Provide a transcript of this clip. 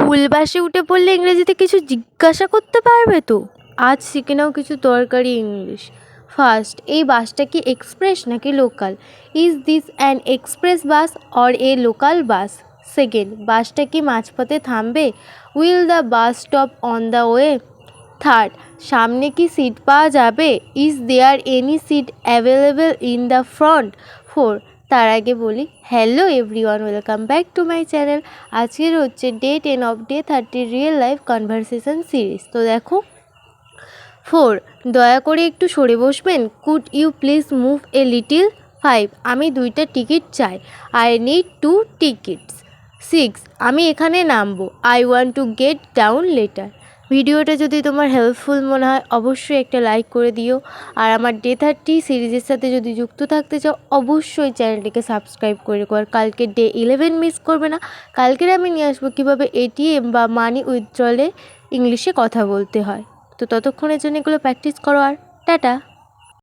School বাসে উঠে পড়লে ইংরেজিতে কিছু জিজ্ঞাসা করতে পারবে তো? আজ শিখে নাও কিছু দরকারি ইংলিশ। ফার্স্ট, এই বাসটা কি এক্সপ্রেস নাকি local? Is this an express bus or a local bus? Second, বাসটা কি মাঝপথে থামবে? Will the bus stop on the way? Third, সামনে কি সিট পাওয়া যাবে? Is there any seat available in the front? Four, তার আগে বলি hello everyone, welcome back to my channel. আজকের হচ্ছে day 10 of day 30 real life conversation series. তো দেখো, 4, দয়া করে একটু সরে বসবেন? Could you please move a little? 5, আমি 2টা টিকিট চাই। I need 2 tickets. 6, আমি এখানে নামবো। I want to get down letter. ভিডিওটা যদি তোমার হেল্পফুল মনে হয় অবশ্যই একটা লাইক করে দিও। আর আমার ডে 30 সিরিজের সাথে যদি যুক্ত থাকতে চাও অবশ্যই চ্যানেলটিকে সাবস্ক্রাইব করে রেখো। আর কালকে ডে 11 মিস করবে না। কালকের আমি নিয়ে আসবো কীভাবে এটিএম বা মানি উইথড্রলে ইংলিশে কথা বলতে হয়। তো ততক্ষণের জন্য এগুলো প্র্যাকটিস করো আর টাটা।